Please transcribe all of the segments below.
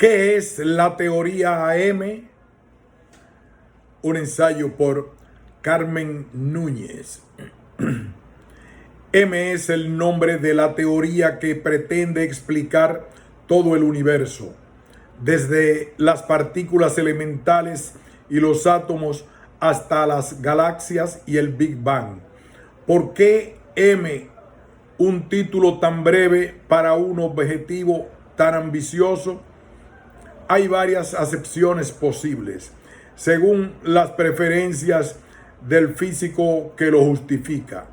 ¿Qué es la teoría AM? Un ensayo por Carmen Núñez. M es el nombre de la teoría que pretende explicar todo el universo, desde las partículas elementales y los átomos hasta las galaxias y el Big Bang. ¿Por qué M, un título tan breve para un objetivo tan ambicioso? Hay varias acepciones posibles, según las preferencias del físico que lo justifica.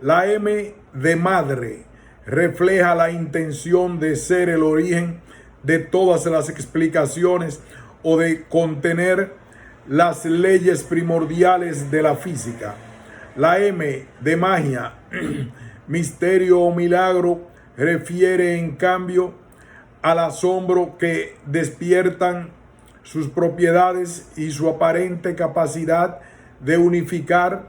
La M de madre refleja la intención de ser el origen de todas las explicaciones o de contener las leyes primordiales de la física. La M de magia, misterio o milagro, refiere en cambio al asombro que despiertan sus propiedades y su aparente capacidad de unificar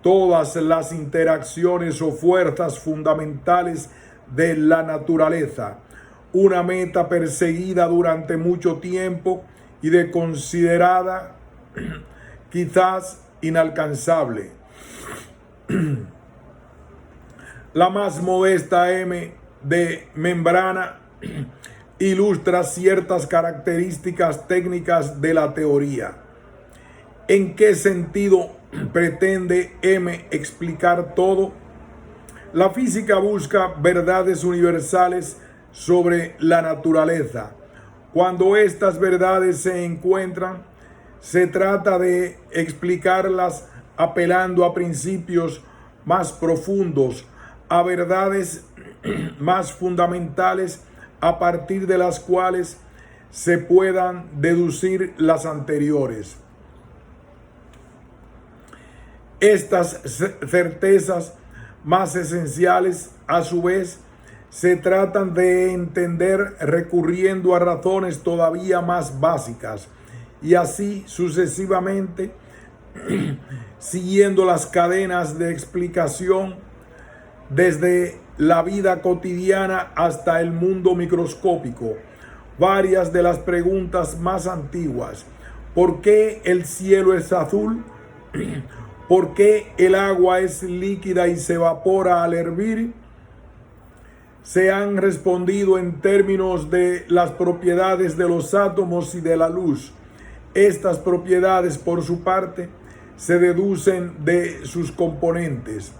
todas las interacciones o fuerzas fundamentales de la naturaleza, una meta perseguida durante mucho tiempo y de considerada quizás inalcanzable. La más modesta M de membrana ilustra ciertas características técnicas de la teoría. ¿En qué sentido pretende M explicar todo? La física busca verdades universales sobre la naturaleza. Cuando estas verdades se encuentran, se trata de explicarlas apelando a principios más profundos, a verdades más fundamentales a partir de las cuales se puedan deducir las anteriores. Estas certezas más esenciales, a su vez, se tratan de entender recurriendo a razones todavía más básicas y así sucesivamente, siguiendo las cadenas de explicación desde la vida cotidiana hasta el mundo microscópico. Varias de las preguntas más antiguas: ¿por qué el cielo es azul? ¿Por qué el agua es líquida y se evapora al hervir? Se han respondido en términos de las propiedades de los átomos y de la luz. Estas propiedades, por su parte, se deducen de sus componentes.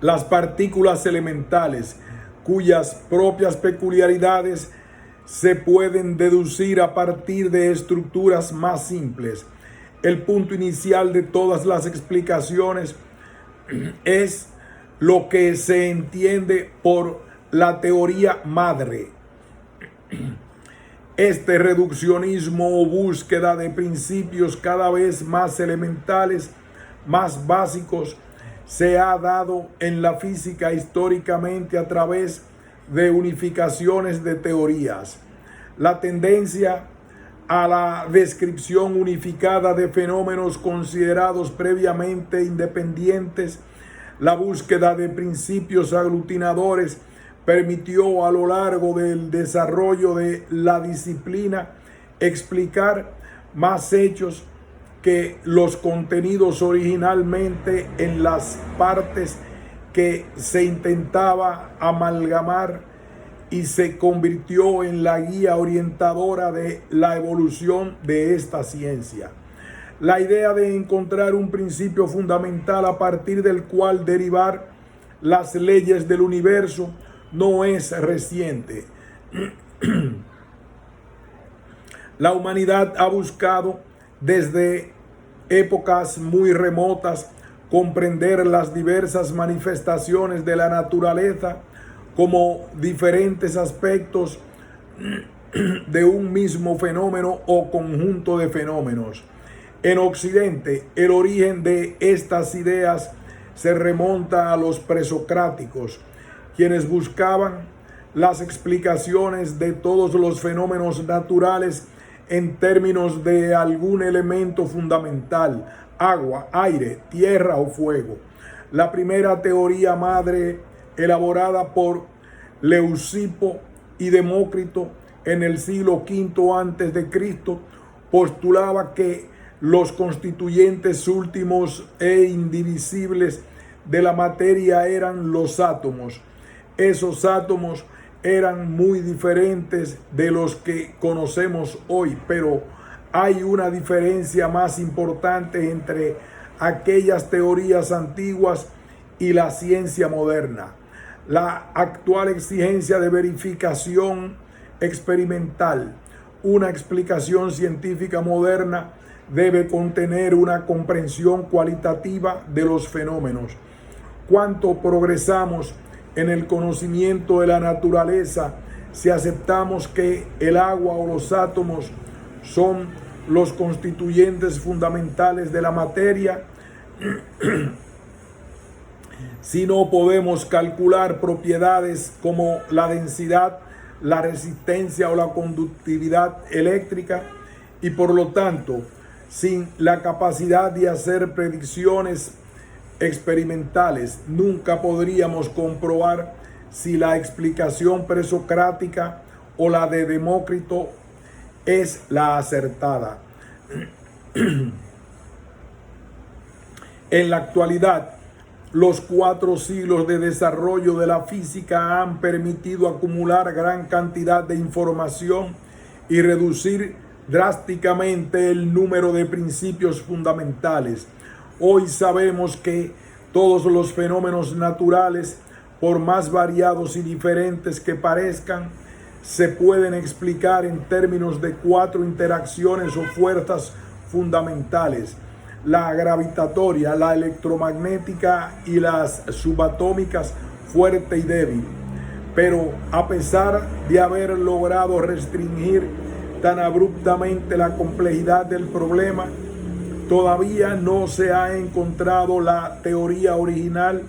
Las partículas elementales, cuyas propias peculiaridades se pueden deducir a partir de estructuras más simples. El punto inicial de todas las explicaciones es lo que se entiende por la teoría madre. Este reduccionismo o búsqueda de principios cada vez más elementales, más básicos, se ha dado en la física históricamente a través de unificaciones de teorías. La tendencia a la descripción unificada de fenómenos considerados previamente independientes, la búsqueda de principios aglutinadores, permitió a lo largo del desarrollo de la disciplina explicar más hechos que los contenidos originalmente en las partes que se intentaba amalgamar, y se convirtió en la guía orientadora de la evolución de esta ciencia. La idea de encontrar un principio fundamental a partir del cual derivar las leyes del universo no es reciente. La humanidad ha buscado desde épocas muy remotas comprender las diversas manifestaciones de la naturaleza como diferentes aspectos de un mismo fenómeno o conjunto de fenómenos. En Occidente, el origen de estas ideas se remonta a los presocráticos, quienes buscaban las explicaciones de todos los fenómenos naturales en términos de algún elemento fundamental: agua, aire, tierra o fuego. La primera teoría madre, elaborada por Leucipo y Demócrito, en el siglo V antes de Cristo, postulaba que los constituyentes últimos e indivisibles de la materia eran los átomos. Esos átomos eran muy diferentes de los que conocemos hoy, pero hay una diferencia más importante entre aquellas teorías antiguas y la ciencia moderna. La actual exigencia de verificación experimental, una explicación científica moderna, debe contener una comprensión cualitativa de los fenómenos. Cuánto progresamos en el conocimiento de la naturaleza si aceptamos que el agua o los átomos son los constituyentes fundamentales de la materia. Si no podemos calcular propiedades como la densidad, la resistencia o la conductividad eléctrica, y por lo tanto sin la capacidad de hacer predicciones experimentales, nunca podríamos comprobar si la explicación presocrática o la de Demócrito es la acertada. En la actualidad, los 4 siglos de desarrollo de la física han permitido acumular gran cantidad de información y reducir drásticamente el número de principios fundamentales. Hoy sabemos que todos los fenómenos naturales, por más variados y diferentes que parezcan, se pueden explicar en términos de 4 interacciones o fuerzas fundamentales: la gravitatoria, la electromagnética y las subatómicas, fuerte y débil. Pero a pesar de haber logrado restringir tan abruptamente la complejidad del problema, todavía no se ha encontrado la teoría original,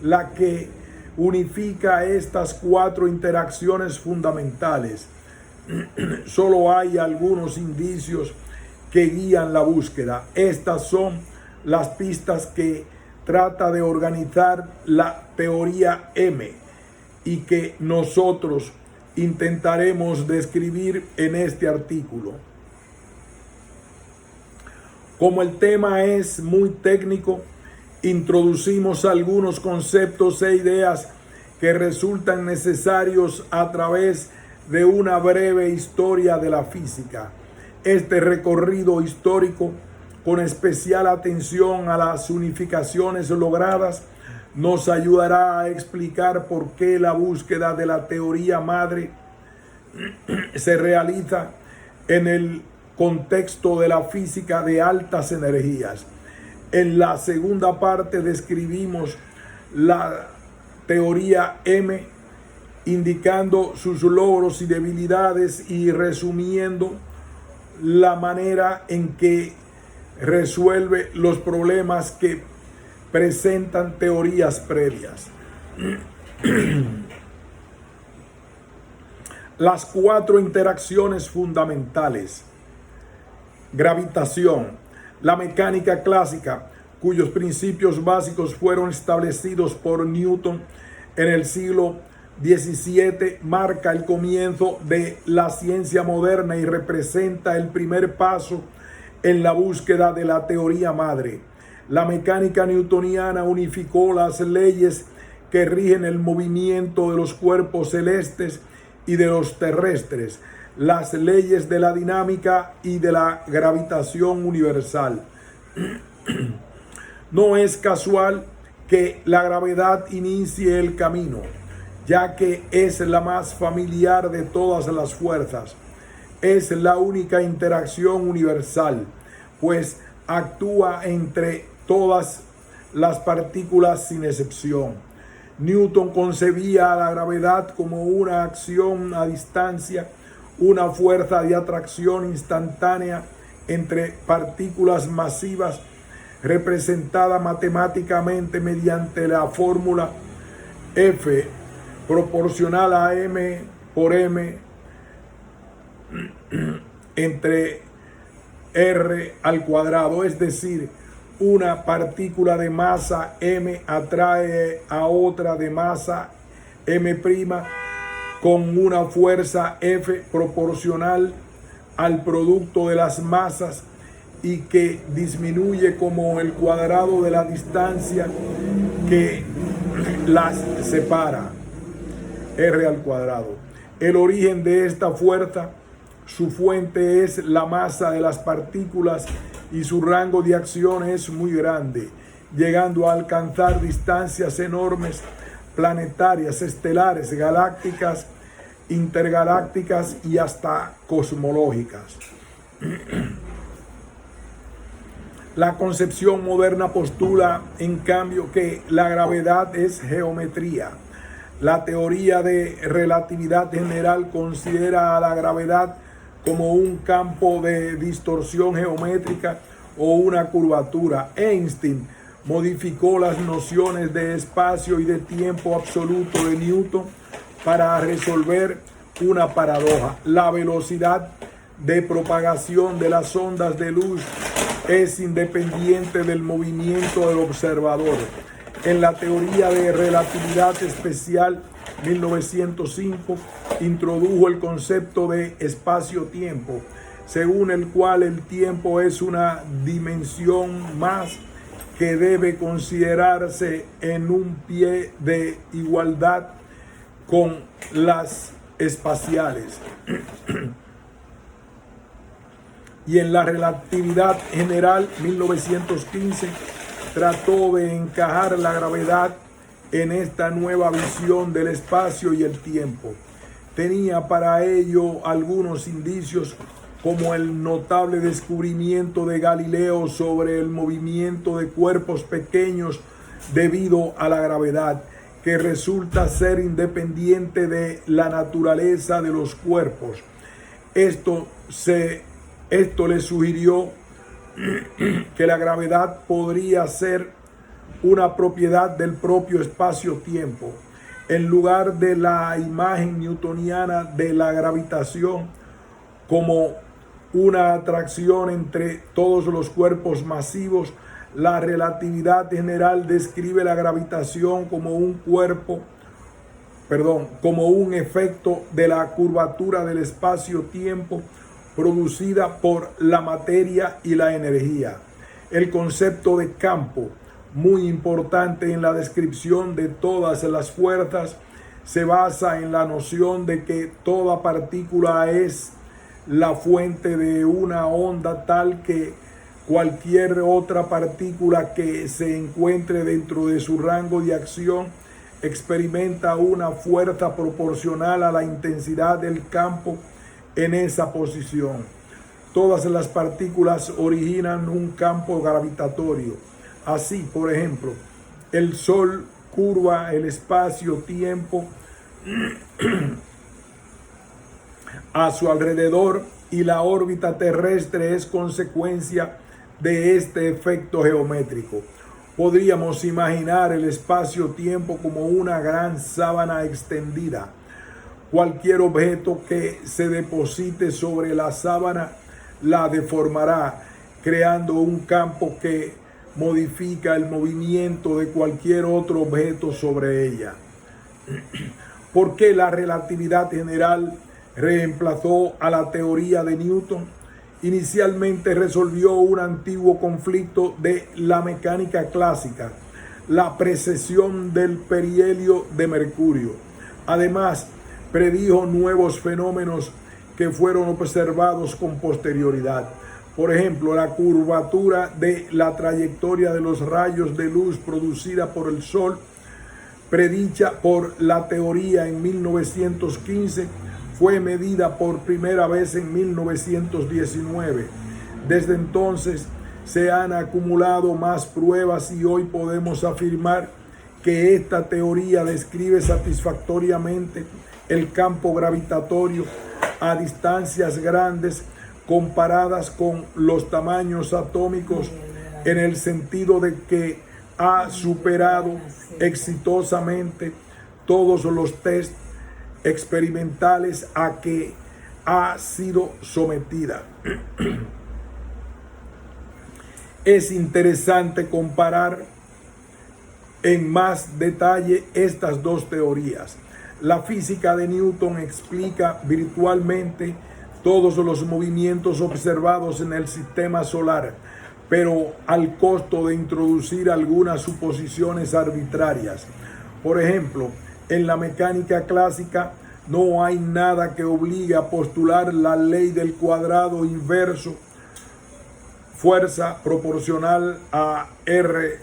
la que unifica estas 4 interacciones fundamentales. Solo hay algunos indicios que guían la búsqueda. Estas son las pistas que trata de organizar la teoría M y que nosotros intentaremos describir en este artículo. Como el tema es muy técnico, introducimos algunos conceptos e ideas que resultan necesarios a través de una breve historia de la física. Este recorrido histórico, con especial atención a las unificaciones logradas, nos ayudará a explicar por qué la búsqueda de la teoría madre se realiza en el contexto de la física de altas energías. En la segunda parte describimos la teoría M, indicando sus logros y debilidades y resumiendo la manera en que resuelve los problemas que presentan teorías previas. Las 4 interacciones fundamentales: gravitación, la mecánica clásica, cuyos principios básicos fueron establecidos por Newton en el siglo XVII, marca el comienzo de la ciencia moderna y representa el primer paso en la búsqueda de la teoría madre. La mecánica newtoniana unificó las leyes que rigen el movimiento de los cuerpos celestes y de los terrestres, las leyes de la dinámica y de la gravitación universal. No es casual que la gravedad inicie el camino, ya que es la más familiar de todas las fuerzas. Es la única interacción universal, pues actúa entre todas las partículas sin excepción. Newton concebía a la gravedad como una acción a distancia, una fuerza de atracción instantánea entre partículas masivas, representada matemáticamente mediante la fórmula F proporcional a m por m entre r al cuadrado, es decir, una partícula de masa m atrae a otra de masa m', con una fuerza F proporcional al producto de las masas y que disminuye como el cuadrado de la distancia que las separa, R al cuadrado. El origen de esta fuerza, su fuente es la masa de las partículas y su rango de acción es muy grande, llegando a alcanzar distancias enormes, planetarias, estelares, galácticas, intergalácticas y hasta cosmológicas. La concepción moderna postula, en cambio, que la gravedad es geometría. La teoría de relatividad general considera a la gravedad como un campo de distorsión geométrica o una curvatura. Einstein modificó las nociones de espacio y de tiempo absoluto de Newton para resolver una paradoja. La velocidad de propagación de las ondas de luz es independiente del movimiento del observador. En la teoría de relatividad especial, 1905, introdujo el concepto de espacio-tiempo, según el cual el tiempo es una dimensión más que debe considerarse en un pie de igualdad con las espaciales. Y en la relatividad general, 1915, trató de encajar la gravedad en esta nueva visión del espacio y el tiempo. Tenía para ello algunos indicios, como el notable descubrimiento de Galileo sobre el movimiento de cuerpos pequeños debido a la gravedad, que resulta ser independiente de la naturaleza de los cuerpos. Esto le sugirió que la gravedad podría ser una propiedad del propio espacio-tiempo, en lugar de la imagen newtoniana de la gravitación como una atracción entre todos los cuerpos masivos. La relatividad general describe la gravitación como como un efecto de la curvatura del espacio-tiempo producida por la materia y la energía. El concepto de campo, muy importante en la descripción de todas las fuerzas, se basa en la noción de que toda partícula es la fuente de una onda, tal que cualquier otra partícula que se encuentre dentro de su rango de acción experimenta una fuerza proporcional a la intensidad del campo en esa posición. Todas las partículas originan un campo gravitatorio. Así, por ejemplo, el Sol curva el espacio-tiempo a su alrededor y la órbita terrestre es consecuencia de este efecto geométrico. Podríamos imaginar el espacio-tiempo como una gran sábana extendida. Cualquier objeto que se deposite sobre la sábana la deformará, creando un campo que modifica el movimiento de cualquier otro objeto sobre ella. ¿Por qué la relatividad general reemplazó a la teoría de Newton? Inicialmente resolvió un antiguo conflicto de la mecánica clásica, la precesión del perihelio de Mercurio. Además, predijo nuevos fenómenos que fueron observados con posterioridad. Por ejemplo, la curvatura de la trayectoria de los rayos de luz producida por el Sol, predicha por la teoría en 1915, fue medida por primera vez en 1919. Desde entonces se han acumulado más pruebas y hoy podemos afirmar que esta teoría describe satisfactoriamente el campo gravitatorio a distancias grandes comparadas con los tamaños atómicos, en el sentido de que ha superado exitosamente todos los test experimentales a que ha sido sometida. Es interesante comparar en más detalle estas dos teorías. La física de Newton explica virtualmente todos los movimientos observados en el sistema solar, pero al costo de introducir algunas suposiciones arbitrarias. Por ejemplo, en la mecánica clásica no hay nada que obligue a postular la ley del cuadrado inverso, fuerza proporcional a R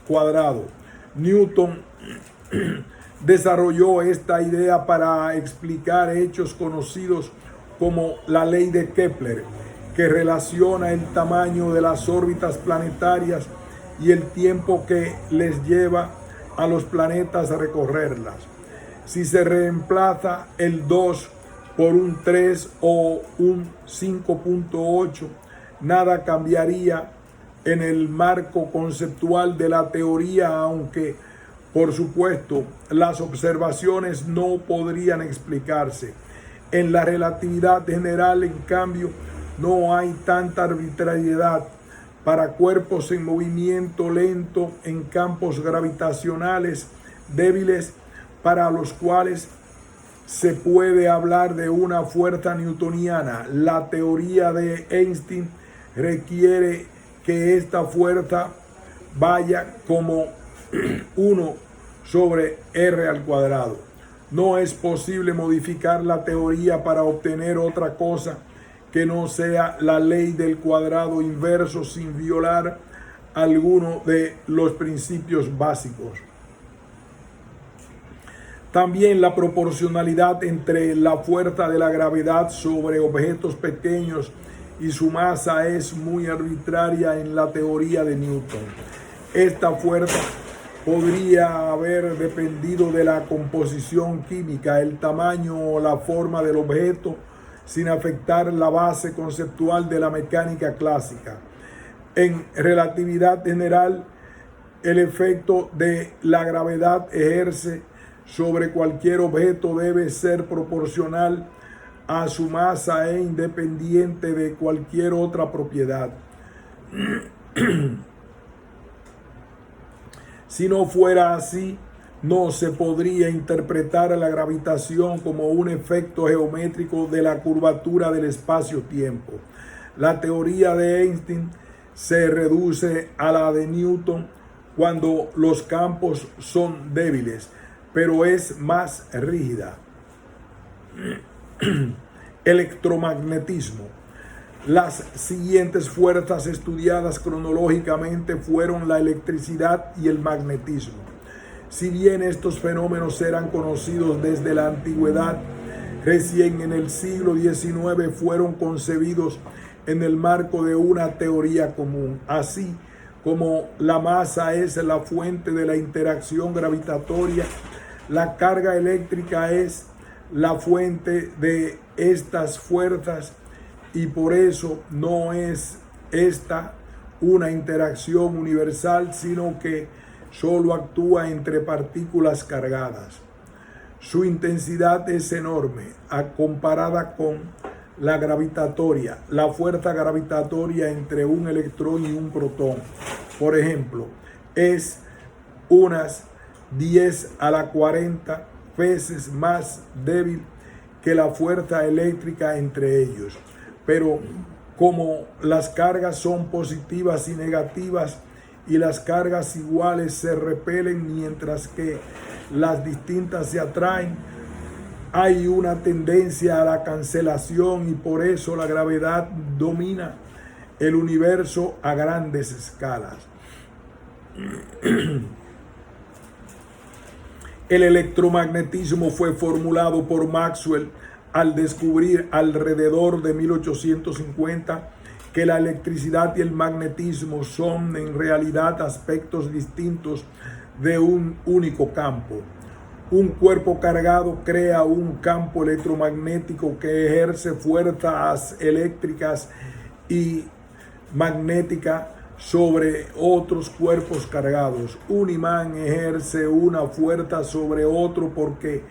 cuadrado. Newton desarrolló esta idea para explicar hechos conocidos como la ley de Kepler, que relaciona el tamaño de las órbitas planetarias y el tiempo que les lleva a los planetas a recorrerlas. Si se reemplaza el 2 por un 3 o un 5.8, nada cambiaría en el marco conceptual de la teoría, aunque, por supuesto, las observaciones no podrían explicarse. En la relatividad general, en cambio, no hay tanta arbitrariedad. Para cuerpos en movimiento lento en campos gravitacionales débiles, para los cuales se puede hablar de una fuerza newtoniana, la teoría de Einstein requiere que esta fuerza vaya como 1 sobre R al cuadrado. No es posible modificar la teoría para obtener otra cosa que no sea la ley del cuadrado inverso sin violar alguno de los principios básicos. También la proporcionalidad entre la fuerza de la gravedad sobre objetos pequeños y su masa es muy arbitraria en la teoría de Newton. Esta fuerza podría haber dependido de la composición química, el tamaño o la forma del objeto, sin afectar la base conceptual de la mecánica clásica. En relatividad general, el efecto de la gravedad ejerce sobre cualquier objeto debe ser proporcional a su masa e independiente de cualquier otra propiedad. Si no fuera así, no se podría interpretar la gravitación como un efecto geométrico de la curvatura del espacio-tiempo. La teoría de Einstein se reduce a la de Newton cuando los campos son débiles, pero es más rígida. Electromagnetismo. Las siguientes fuerzas estudiadas cronológicamente fueron la electricidad y el magnetismo. Si bien estos fenómenos eran conocidos desde la antigüedad, recién en el siglo XIX fueron concebidos en el marco de una teoría común. Así como la masa es la fuente de la interacción gravitatoria, la carga eléctrica es la fuente de estas fuerzas, y por eso no es esta una interacción universal, sino que solo actúa entre partículas cargadas. Su intensidad es enorme comparada con la gravitatoria, la fuerza gravitatoria entre un electrón y un protón, por ejemplo, es unas 10 a la 40 veces más débil que la fuerza eléctrica entre ellos. Pero como las cargas son positivas y negativas y las cargas iguales se repelen mientras que las distintas se atraen, hay una tendencia a la cancelación y por eso la gravedad domina el universo a grandes escalas. El electromagnetismo fue formulado por Maxwell al descubrir alrededor de 1850 que la electricidad y el magnetismo son en realidad aspectos distintos de un único campo. Un cuerpo cargado crea un campo electromagnético que ejerce fuerzas eléctricas y magnéticas sobre otros cuerpos cargados. Un imán ejerce una fuerza sobre otro porque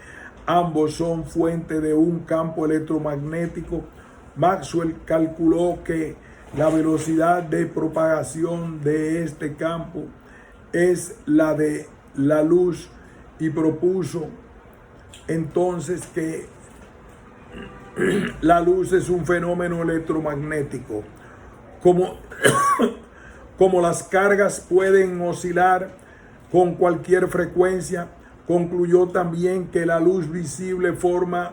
ambos son fuente de un campo electromagnético. Maxwell calculó que la velocidad de propagación de este campo es la de la luz y propuso entonces que la luz es un fenómeno electromagnético. Como las cargas pueden oscilar con cualquier frecuencia, concluyó también que la luz visible forma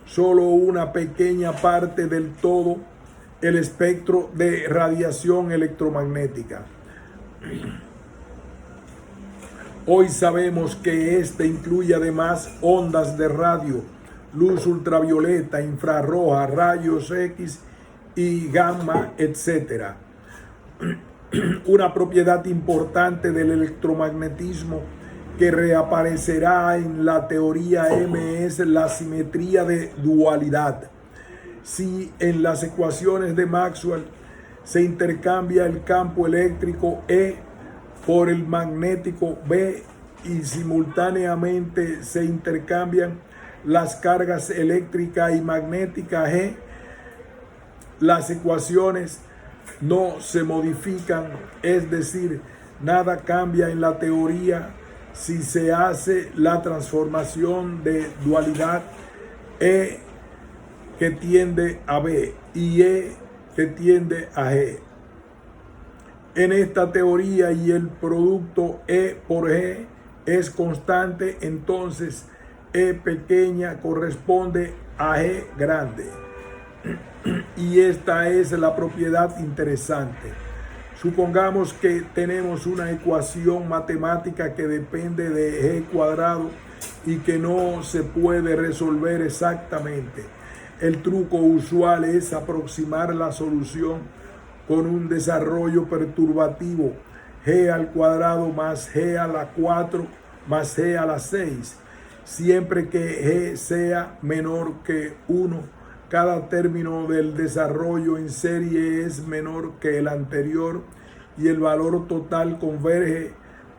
solo una pequeña parte del todo el espectro de radiación electromagnética. Hoy sabemos que este incluye además ondas de radio, luz ultravioleta, infrarroja, rayos X y gamma, etc. Una propiedad importante del electromagnetismo que reaparecerá en la teoría M es la simetría de dualidad. Si en las ecuaciones de Maxwell se intercambia el campo eléctrico E por el magnético B y simultáneamente se intercambian las cargas eléctrica y magnética G, las ecuaciones no se modifican, es decir, nada cambia en la teoría si se hace la transformación de dualidad E que tiende a B y E que tiende a G. En esta teoría y el producto E por G es constante, entonces E pequeña corresponde a G grande. Y esta es la propiedad interesante. Supongamos que tenemos una ecuación matemática que depende de G cuadrado y que no se puede resolver exactamente. El truco usual es aproximar la solución con un desarrollo perturbativo, G al cuadrado más G a la 4 más G a la 6. Siempre que G sea menor que 1, cada término del desarrollo en serie es menor que el anterior y el valor total converge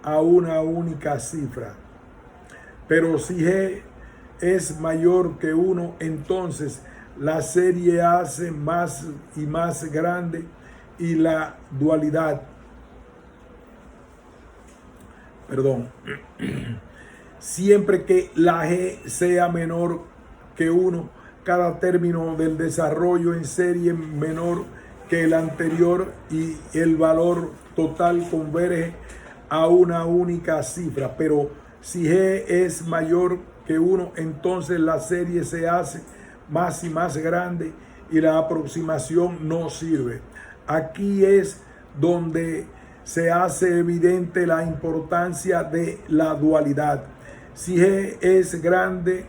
a una única cifra. Pero si G es mayor que 1, entonces la serie hace más y más grande y la dualidad, siempre que la G sea menor que 1, cada término del desarrollo en serie menor que el anterior y el valor total converge a una única cifra. Pero si G es mayor que 1, entonces la serie se hace más y más grande y la aproximación no sirve. Aquí es donde se hace evidente la importancia de la dualidad. Si G es grande,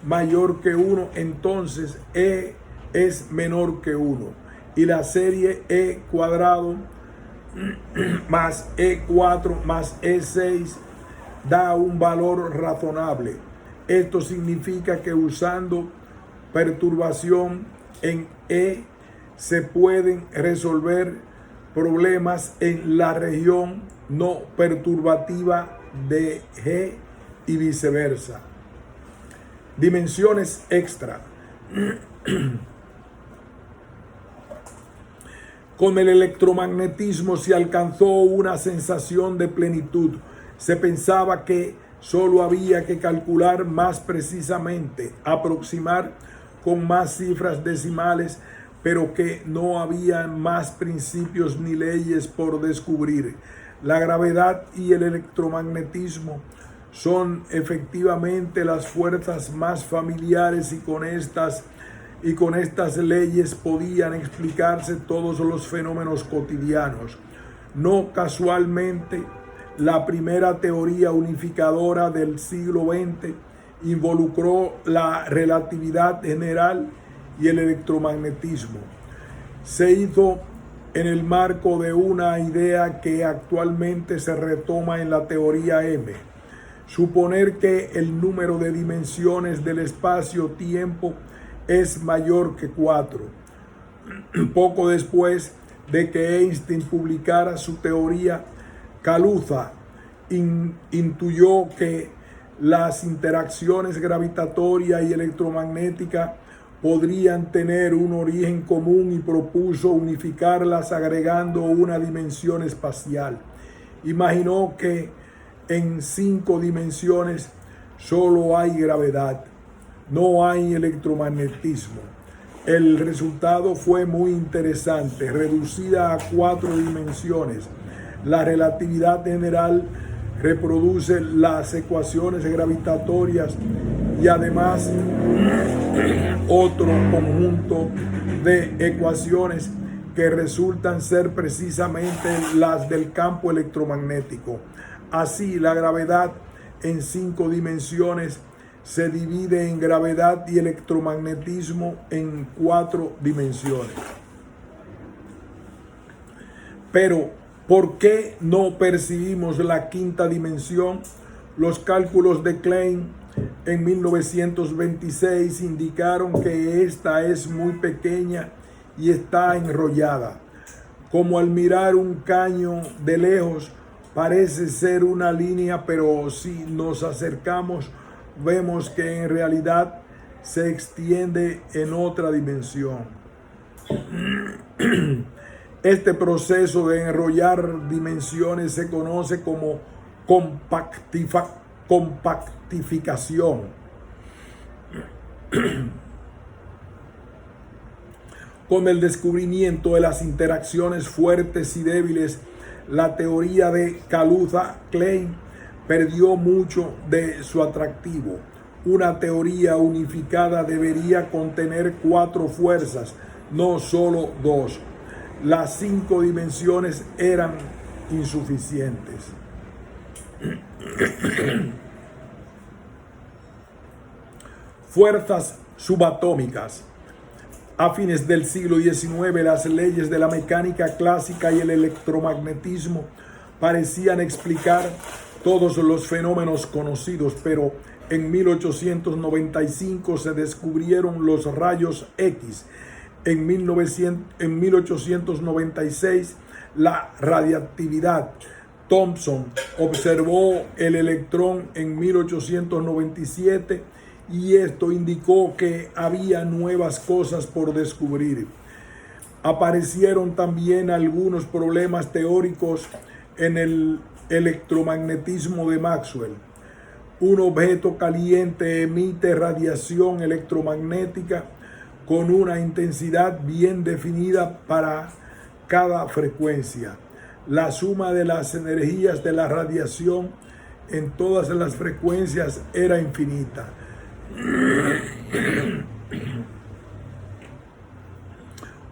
mayor que 1, entonces E es menor que 1 y la serie E cuadrado más E4 más E6 da un valor razonable. Esto significa que usando perturbación en E se pueden resolver problemas en la región no perturbativa de G y viceversa. Dimensiones extra. Con el electromagnetismo se alcanzó una sensación de plenitud. Se pensaba que solo había que calcular más precisamente, aproximar con más cifras decimales, pero que no había más principios ni leyes por descubrir. La gravedad y el electromagnetismo son efectivamente las fuerzas más familiares y con estas leyes podían explicarse todos los fenómenos cotidianos. No casualmente, la primera teoría unificadora del siglo XX involucró la relatividad general y el electromagnetismo. Se hizo en el marco de una idea que actualmente se retoma en la teoría M. Suponer que el número de dimensiones del espacio-tiempo es mayor que 4. Poco después de que Einstein publicara su teoría, Kaluza intuyó que las interacciones gravitatoria y electromagnética podrían tener un origen común y propuso unificarlas agregando una dimensión espacial. Imaginó que en 5 dimensiones solo hay gravedad. no hay electromagnetismo. El resultado fue muy interesante, reducida a 4 dimensiones. La relatividad general reproduce las ecuaciones gravitatorias y además otro conjunto de ecuaciones que resultan ser precisamente las del campo electromagnético. Así, la gravedad en 5 dimensiones se divide en gravedad y electromagnetismo en 4 dimensiones. Pero, ¿por qué no percibimos la 5ª dimensión? Los cálculos de Klein en 1926 indicaron que esta es muy pequeña y está enrollada. Como al mirar un caño de lejos parece ser una línea, pero si nos acercamos vemos que en realidad se extiende en otra dimensión. Este proceso de enrollar dimensiones se conoce como compactificación. Con el descubrimiento de las interacciones fuertes y débiles, la teoría de Kaluza-Klein perdió mucho de su atractivo. Una teoría unificada debería contener 4 fuerzas, no solo 2. Las 5 dimensiones eran insuficientes. Fuerzas subatómicas. A fines del siglo XIX, las leyes de la mecánica clásica y el electromagnetismo parecían explicar todos los fenómenos conocidos, pero en 1895 se descubrieron los rayos X. En 1896, la radiactividad. Thomson observó el electrón en 1897 y esto indicó que había nuevas cosas por descubrir. Aparecieron también algunos problemas teóricos en el electromagnetismo de Maxwell. Un objeto caliente emite radiación electromagnética con una intensidad bien definida para cada frecuencia. La suma de las energías de la radiación en todas las frecuencias era infinita.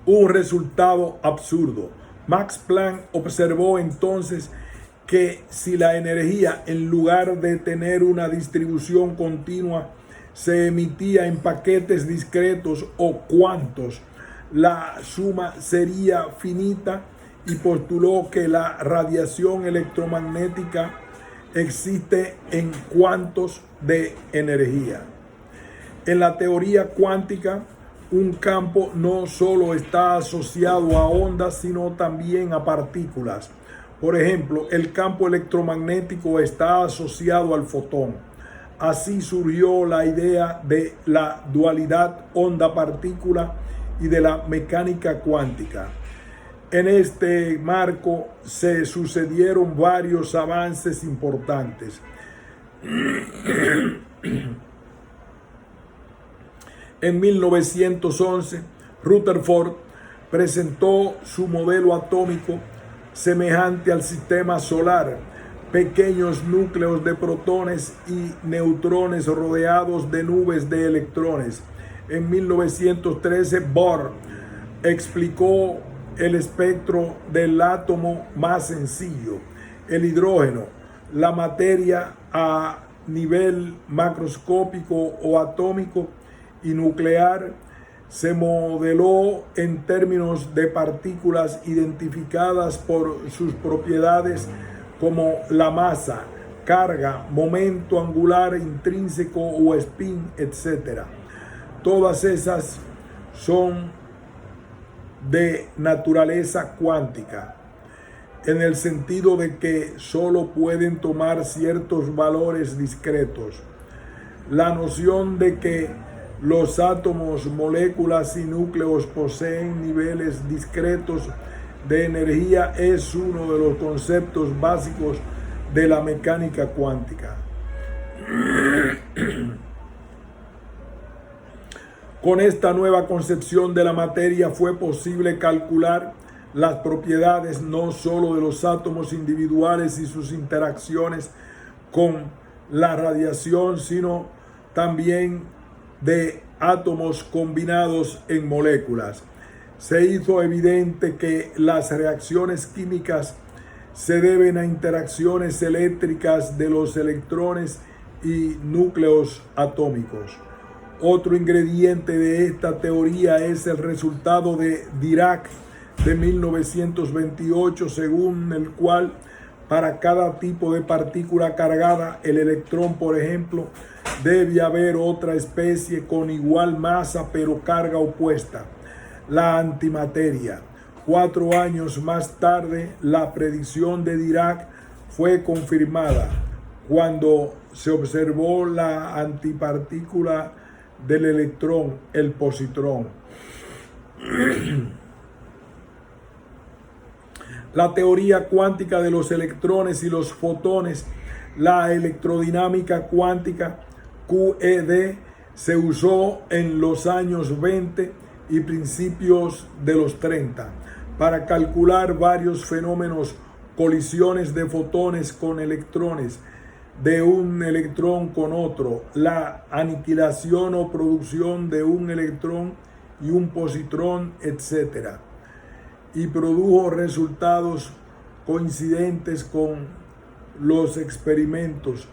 Un resultado absurdo. Max Planck observó entonces que si la energía, en lugar de tener una distribución continua, se emitía en paquetes discretos o cuantos, la suma sería finita, y postuló que la radiación electromagnética existe en cuantos de energía. En la teoría cuántica, un campo no solo está asociado a ondas, sino también a partículas. Por ejemplo, el campo electromagnético está asociado al fotón. Así surgió la idea de la dualidad onda-partícula y de la mecánica cuántica. En este marco se sucedieron varios avances importantes. En 1911, Rutherford presentó su modelo atómico semejante al sistema solar, pequeños núcleos de protones y neutrones rodeados de nubes de electrones. En 1913, Bohr explicó el espectro del átomo más sencillo, el hidrógeno. La materia a nivel macroscópico o atómico y nuclear se modeló en términos de partículas identificadas por sus propiedades como la masa, carga, momento angular intrínseco o spin, etc. Todas esas son de naturaleza cuántica, en el sentido de que solo pueden tomar ciertos valores discretos. La noción de que los átomos, moléculas y núcleos poseen niveles discretos de energía es uno de los conceptos básicos de la mecánica cuántica. Con esta nueva concepción de la materia fue posible calcular las propiedades no solo de los átomos individuales y sus interacciones con la radiación, sino también de átomos combinados en moléculas. Se hizo evidente que las reacciones químicas se deben a interacciones eléctricas de los electrones y núcleos atómicos. Otro ingrediente de esta teoría es el resultado de Dirac de 1928, según el cual para cada tipo de partícula cargada, el electrón, por ejemplo, debe haber otra especie con igual masa pero carga opuesta, la antimateria. 4 años más tarde, la predicción de Dirac fue confirmada cuando se observó la antipartícula del electrón, el positrón. La teoría cuántica de los electrones y los fotones, la electrodinámica cuántica, QED, se usó en los años 20 y principios de los 30 para calcular varios fenómenos, colisiones de fotones con electrones, de un electrón con otro, la aniquilación o producción de un electrón y un positrón, etc. Y produjo resultados coincidentes con los experimentos,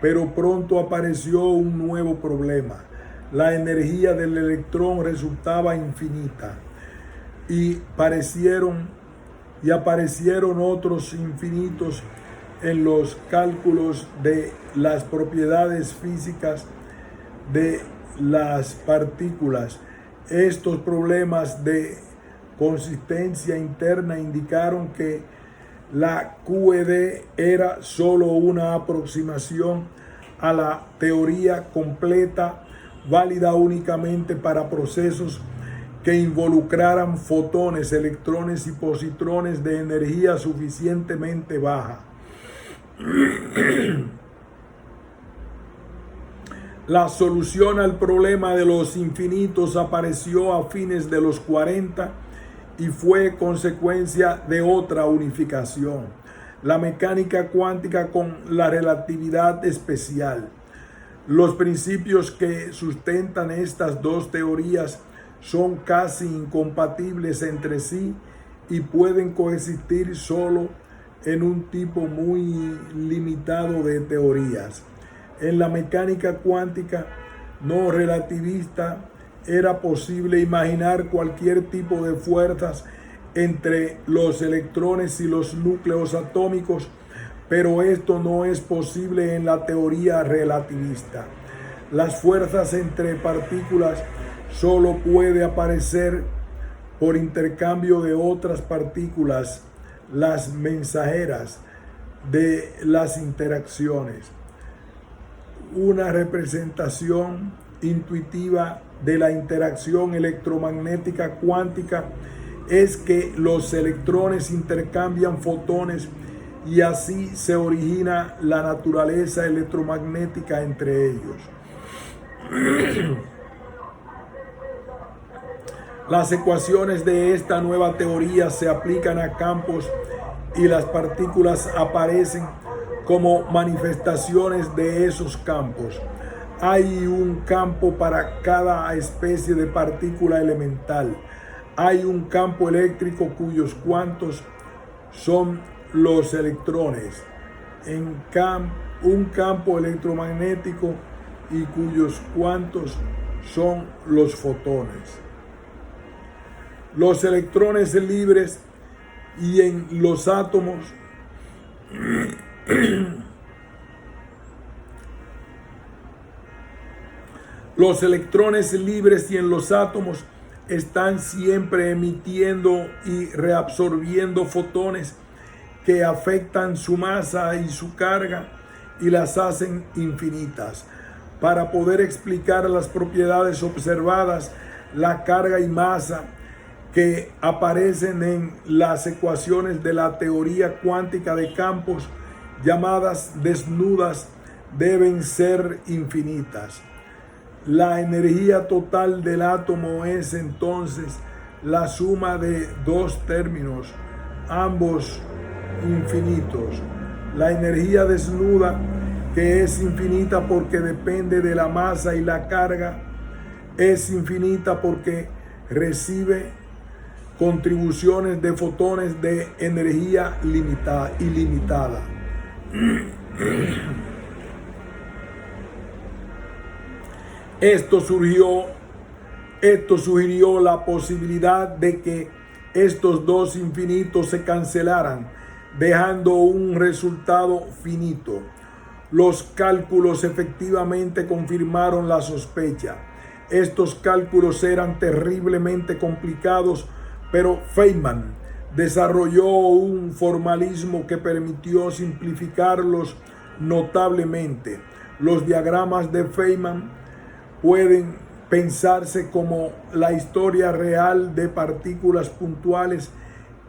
pero pronto apareció un nuevo problema. La energía del electrón resultaba infinita y aparecieron otros infinitos en los cálculos de las propiedades físicas de las partículas. Estos problemas de consistencia interna indicaron que la QED era solo una aproximación a la teoría completa, válida únicamente para procesos que involucraran fotones, electrones y positrones de energía suficientemente baja. La solución al problema de los infinitos apareció a fines de los 40 y fue consecuencia de otra unificación, la mecánica cuántica con la relatividad especial. Los principios que sustentan estas dos teorías son casi incompatibles entre sí y pueden coexistir solo en un tipo muy limitado de teorías. En la mecánica cuántica no relativista era posible imaginar cualquier tipo de fuerzas entre los electrones y los núcleos atómicos, pero esto no es posible en la teoría relativista. Las fuerzas entre partículas solo puede aparecer por intercambio de otras partículas, las mensajeras de las interacciones. Una representación intuitiva de la interacción electromagnética cuántica es que los electrones intercambian fotones y así se origina la naturaleza electromagnética entre ellos. Las ecuaciones de esta nueva teoría se aplican a campos y las partículas aparecen como manifestaciones de esos campos. Hay un campo para cada especie de partícula elemental. Hay un campo eléctrico cuyos cuantos son los electrones, un campo electromagnético y cuyos cuantos son los fotones. Los electrones libres y en los átomos los electrones libres y en los átomos están siempre emitiendo y reabsorbiendo fotones que afectan su masa y su carga y las hacen infinitas. Para poder explicar las propiedades observadas, la carga y masa que aparecen en las ecuaciones de la teoría cuántica de campos llamadas desnudas deben ser infinitas. La energía total del átomo es entonces la suma de dos términos, ambos infinitos. La energía desnuda, que es infinita porque depende de la masa y la carga, es infinita porque recibe contribuciones de fotones de energía ilimitada. Esto sugirió la posibilidad de que estos dos infinitos se cancelaran, dejando un resultado finito. Los cálculos efectivamente confirmaron la sospecha. Estos cálculos eran terriblemente complicados, pero Feynman desarrolló un formalismo que permitió simplificarlos notablemente. Los diagramas de Feynman pueden pensarse como la historia real de partículas puntuales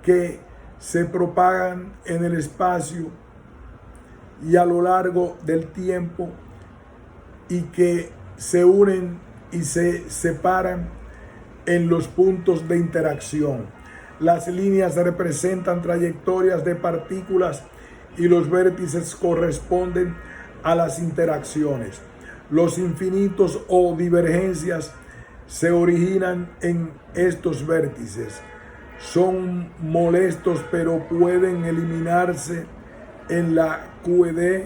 que se propagan en el espacio y a lo largo del tiempo y que se unen y se separan en los puntos de interacción. Las líneas representan trayectorias de partículas y los vértices corresponden a las interacciones. Los infinitos o divergencias se originan en estos vértices. Son molestos, pero pueden eliminarse en la QED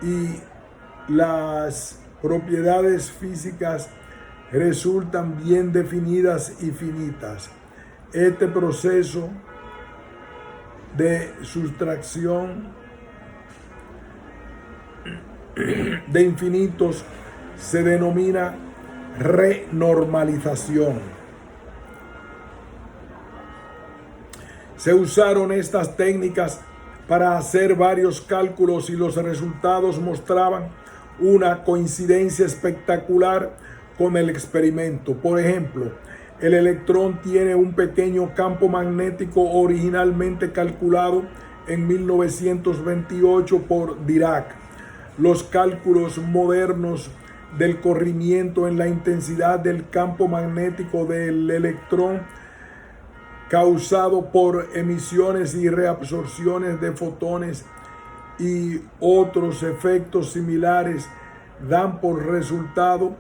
y las propiedades físicas resultan bien definidas y finitas. Este proceso de sustracción de infinitos se denomina renormalización. Se usaron estas técnicas para hacer varios cálculos y los resultados mostraban una coincidencia espectacular con el experimento. Por ejemplo, el electrón tiene un pequeño campo magnético originalmente calculado en 1928 por Dirac. Los cálculos modernos del corrimiento en la intensidad del campo magnético del electrón causado por emisiones y reabsorciones de fotones y otros efectos similares dan por resultado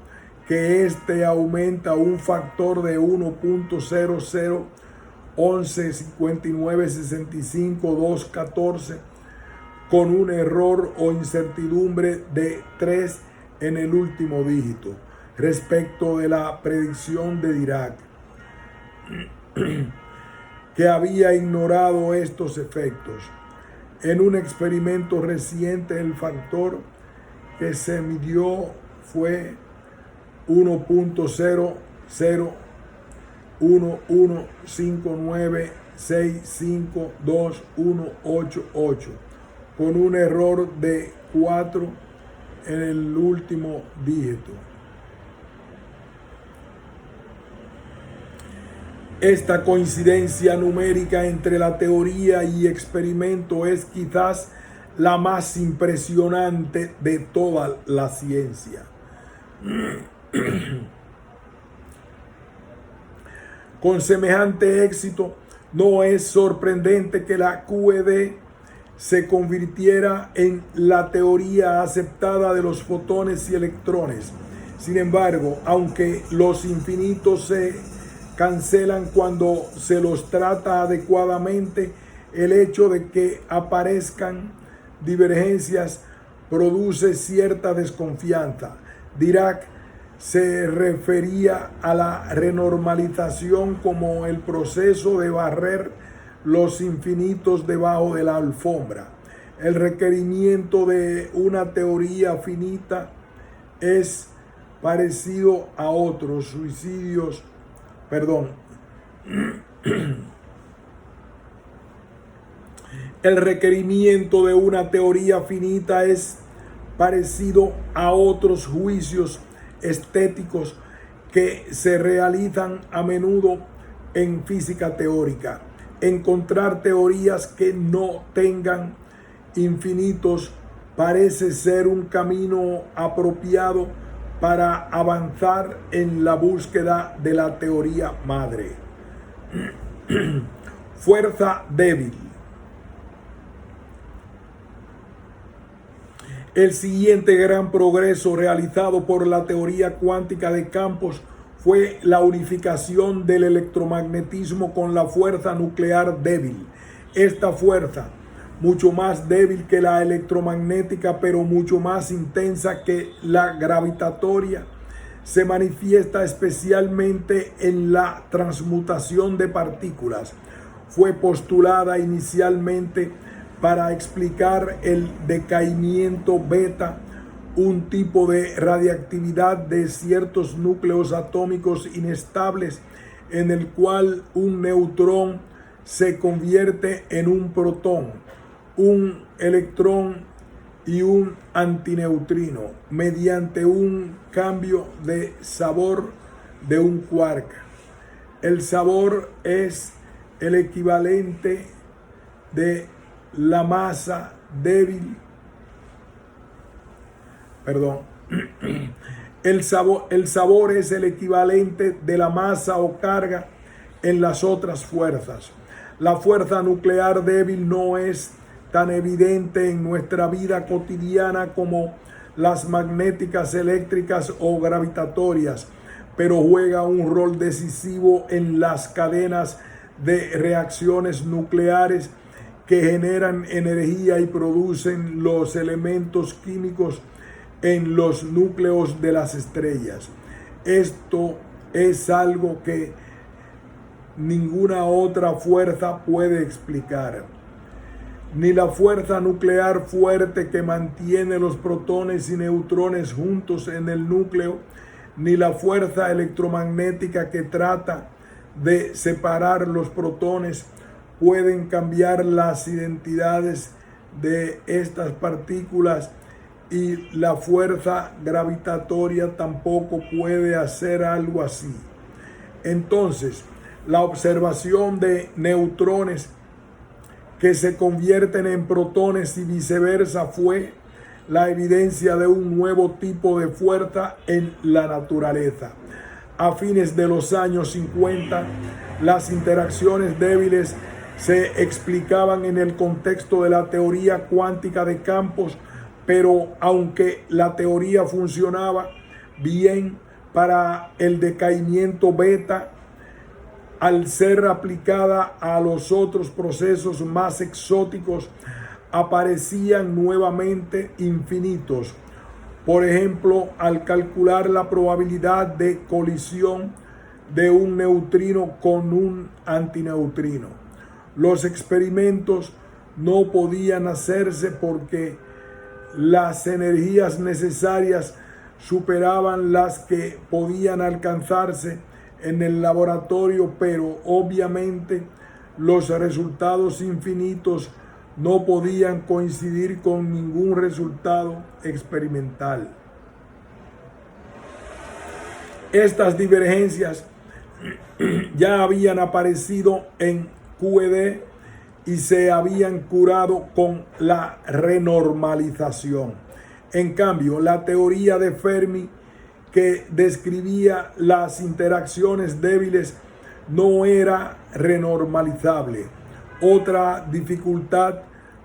que este aumenta un factor de 1.00115965.214 con un error o incertidumbre de 3 en el último dígito respecto de la predicción de Dirac, que había ignorado estos efectos. En un experimento reciente, el factor que se midió fue 1.001159652188 con un error de 4 en el último dígito. Esta coincidencia numérica entre la teoría y experimento es quizás la más impresionante de toda la ciencia. Con semejante éxito, no es sorprendente que la QED se convirtiera en la teoría aceptada de los fotones y electrones. Sin embargo, aunque los infinitos se cancelan cuando se los trata adecuadamente, el hecho de que aparezcan divergencias produce cierta desconfianza. Dirac se refería a la renormalización como el proceso de barrer los infinitos debajo de la alfombra. El requerimiento de una teoría finita es parecido a otros suicidios, El requerimiento de una teoría finita es parecido a otros juicios estéticos que se realizan a menudo en física teórica. Encontrar teorías que no tengan infinitos parece ser un camino apropiado para avanzar en la búsqueda de la teoría madre. Fuerza débil. El siguiente gran progreso realizado por la teoría cuántica de campos fue la unificación del electromagnetismo con la fuerza nuclear débil. Esta fuerza, mucho más débil que la electromagnética, pero mucho más intensa que la gravitatoria, se manifiesta especialmente en la transmutación de partículas. Fue postulada inicialmente para explicar el decaimiento beta, un tipo de radiactividad de ciertos núcleos atómicos inestables en el cual un neutrón se convierte en un protón, un electrón y un antineutrino mediante un cambio de sabor de un quark. El sabor es el equivalente de la masa débil. El sabor es el equivalente de la masa o carga en las otras fuerzas. La fuerza nuclear débil no es tan evidente en nuestra vida cotidiana como las magnéticas, eléctricas o gravitatorias, pero juega un rol decisivo en las cadenas de reacciones nucleares que generan energía y producen los elementos químicos en los núcleos de las estrellas. Esto es algo que ninguna otra fuerza puede explicar. Ni la fuerza nuclear fuerte que mantiene los protones y neutrones juntos en el núcleo, ni la fuerza electromagnética que trata de separar los protones pueden cambiar las identidades de estas partículas, y la fuerza gravitatoria tampoco puede hacer algo así. Entonces, la observación de neutrones que se convierten en protones y viceversa fue la evidencia de un nuevo tipo de fuerza en la naturaleza. A fines de los años 50, las interacciones débiles se explicaban en el contexto de la teoría cuántica de campos, pero aunque la teoría funcionaba bien para el decaimiento beta, al ser aplicada a los otros procesos más exóticos, aparecían nuevamente infinitos. Por ejemplo, al calcular la probabilidad de colisión de un neutrino con un antineutrino, los experimentos no podían hacerse porque las energías necesarias superaban las que podían alcanzarse en el laboratorio, pero obviamente los resultados infinitos no podían coincidir con ningún resultado experimental. Estas divergencias ya habían aparecido en QED y se habían curado con la renormalización. En cambio, la teoría de Fermi, que describía las interacciones débiles, no era renormalizable. Otra dificultad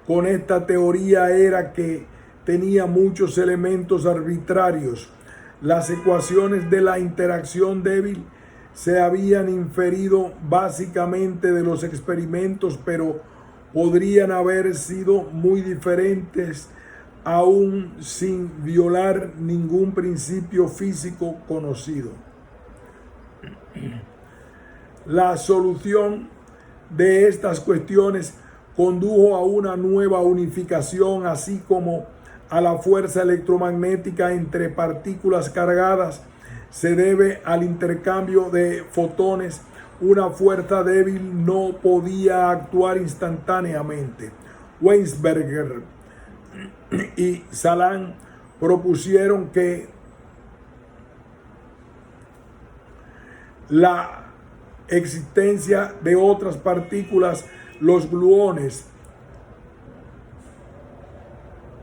con esta teoría era que tenía muchos elementos arbitrarios. Las ecuaciones de la interacción débil se habían inferido básicamente de los experimentos, pero podrían haber sido muy diferentes aún sin violar ningún principio físico conocido. La solución de estas cuestiones condujo a una nueva unificación, así como a la fuerza electromagnética entre partículas cargadas se debe al intercambio de fotones. Una fuerza débil no podía actuar instantáneamente. Weinsberger y Salam propusieron que la existencia de otras partículas, los gluones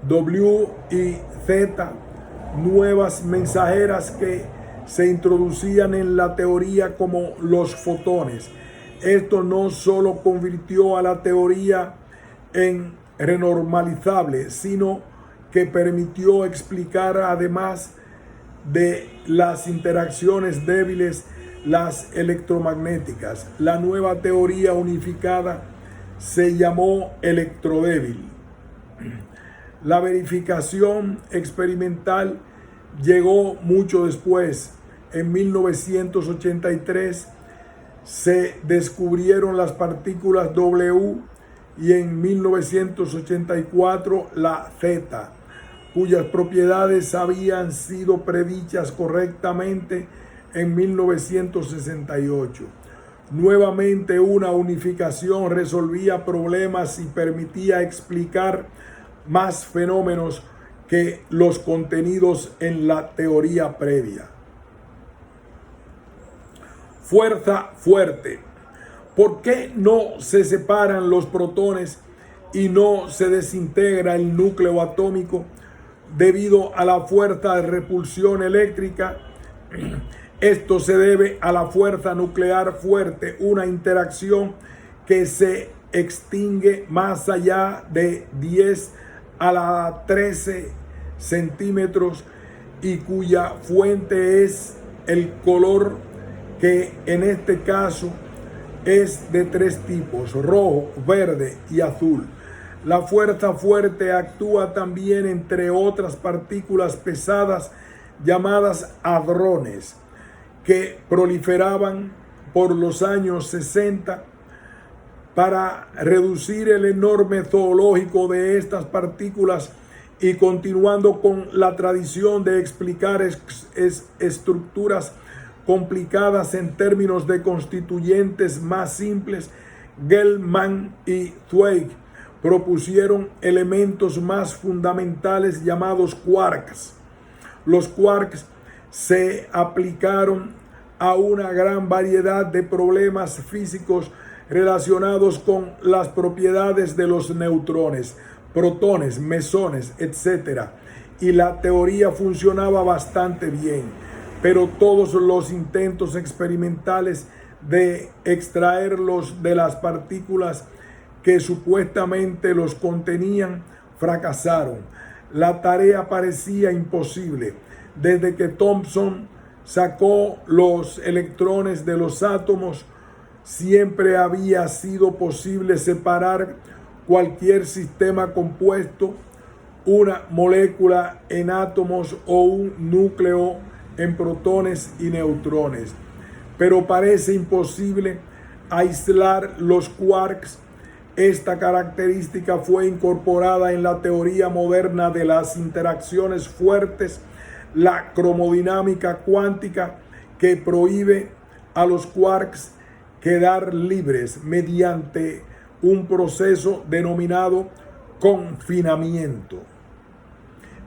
W y Z, nuevas mensajeras que se introducían en la teoría como los fotones. Esto no solo convirtió a la teoría en renormalizable, sino que permitió explicar, además de las interacciones débiles, las electromagnéticas. La nueva teoría unificada se llamó electrodébil. La verificación experimental llegó mucho después. En 1983 se descubrieron las partículas W y en 1984 la Z, cuyas propiedades habían sido predichas correctamente en 1968. Nuevamente, una unificación resolvía problemas y permitía explicar más fenómenos que los contenidos en la teoría previa. Fuerza fuerte. ¿Por qué no se separan los protones y no se desintegra el núcleo atómico? Debido a la fuerza de repulsión eléctrica. Esto se debe a la fuerza nuclear fuerte, una interacción que se extingue más allá de 10 a la 13 centímetros y cuya fuente es el color, que en este caso es de 3 tipos: rojo, verde y azul. La fuerza fuerte actúa también entre otras partículas pesadas llamadas hadrones, que proliferaban por los años 60. Para reducir el enorme zoológico de estas partículas y continuando con la tradición de explicar estructuras complicadas en términos de constituyentes más simples, Gell-Mann y Zweig propusieron elementos más fundamentales llamados quarks. Los quarks se aplicaron a una gran variedad de problemas físicos relacionados con las propiedades de los neutrones, protones, mesones, etc. Y la teoría funcionaba bastante bien, pero todos los intentos experimentales de extraerlos de las partículas que supuestamente los contenían fracasaron. La tarea parecía imposible. Desde que Thomson sacó los electrones de los átomos, siempre había sido posible separar cualquier sistema compuesto, una molécula en átomos o un núcleo en protones y neutrones. Pero parece imposible aislar los quarks. Esta característica fue incorporada en la teoría moderna de las interacciones fuertes, la cromodinámica cuántica, que prohíbe a los quarks quedar libres mediante un proceso denominado confinamiento.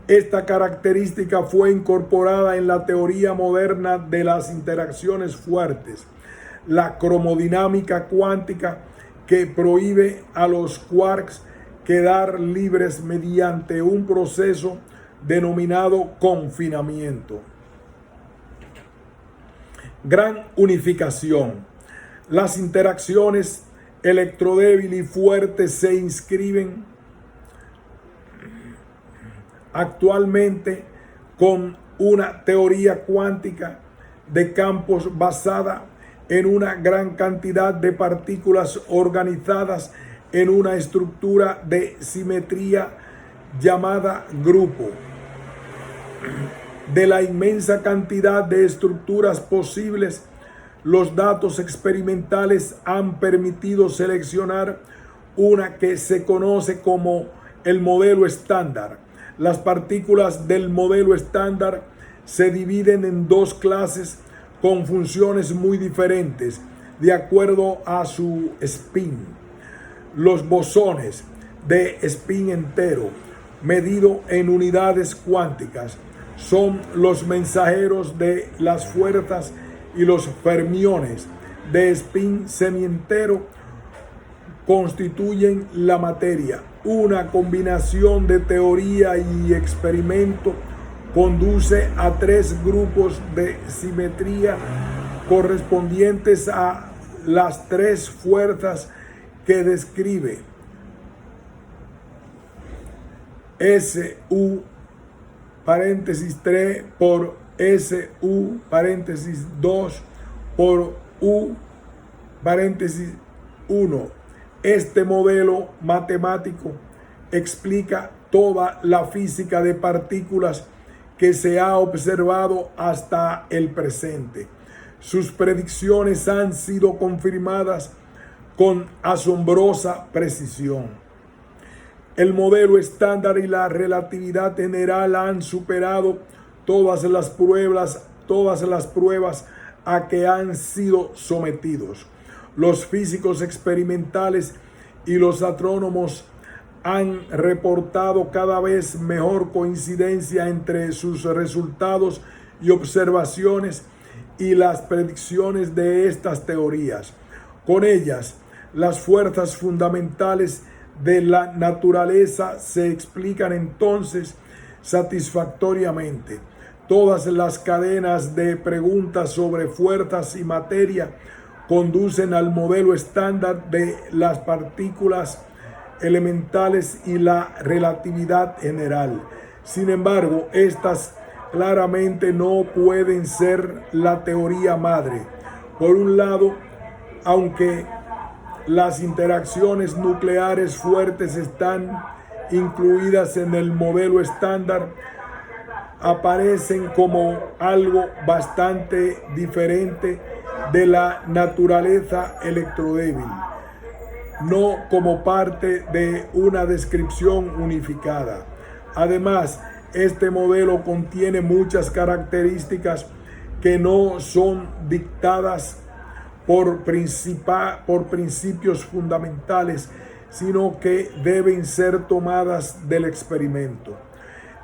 Esta característica fue incorporada en la teoría moderna de las interacciones fuertes, la cromodinámica cuántica, que prohíbe a los quarks quedar libres mediante un proceso denominado confinamiento. Gran unificación. Las interacciones electrodébil y fuerte se inscriben actualmente con una teoría cuántica de campos basada en una gran cantidad de partículas organizadas en una estructura de simetría llamada grupo. De la inmensa cantidad de estructuras posibles, los datos experimentales han permitido seleccionar una que se conoce como el modelo estándar. Las partículas del modelo estándar se dividen en dos clases con funciones muy diferentes de acuerdo a su spin. Los bosones de spin entero, medido en unidades cuánticas, son los mensajeros de las fuerzas, y los fermiones de spin semientero constituyen la materia. Una combinación de teoría y experimento conduce a tres grupos de simetría correspondientes a las tres fuerzas que describe. SU paréntesis 3 por SU paréntesis 2 por U paréntesis 1. Este modelo matemático explica toda la física de partículas que se ha observado hasta el presente. Sus predicciones han sido confirmadas con asombrosa precisión. El modelo estándar y la relatividad general han superado todas las pruebas a que han sido sometidos. Los físicos experimentales y los astrónomos han reportado cada vez mejor coincidencia entre sus resultados y observaciones y las predicciones de estas teorías. Con ellas, las fuerzas fundamentales de la naturaleza se explican entonces satisfactoriamente. Todas las cadenas de preguntas sobre fuerzas y materia conducen al modelo estándar de las partículas elementales y la relatividad general. Sin embargo, estas claramente no pueden ser la teoría madre. Por un lado, aunque las interacciones nucleares fuertes están incluidas en el modelo estándar, aparecen como algo bastante diferente de la naturaleza electrodébil, no como parte de una descripción unificada. Además, este modelo contiene muchas características que no son dictadas por principios fundamentales, sino que deben ser tomadas del experimento.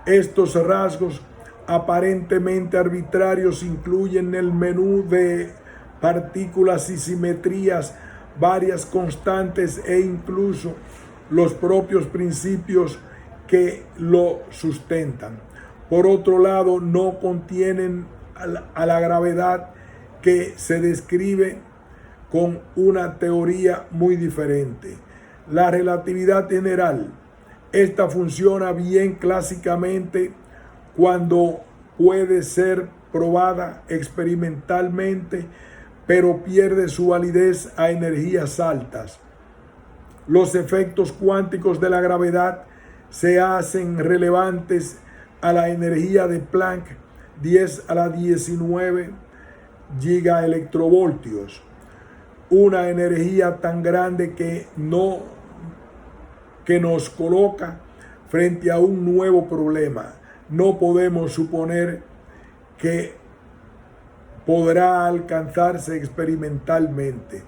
Estos rasgos aparentemente arbitrarios incluyen el menú de partículas y simetrías, varias constantes e incluso los propios principios que lo sustentan. Por otro lado, no contienen a la gravedad que se describe con una teoría muy diferente. La relatividad general, esta funciona bien clásicamente cuando puede ser probada experimentalmente, pero pierde su validez a energías altas. Los efectos cuánticos de la gravedad se hacen relevantes a la energía de Planck, 10 a la 19 gigaelectrovoltios, una energía tan grande que nos coloca frente a un nuevo problema. No podemos suponer que podrá alcanzarse experimentalmente.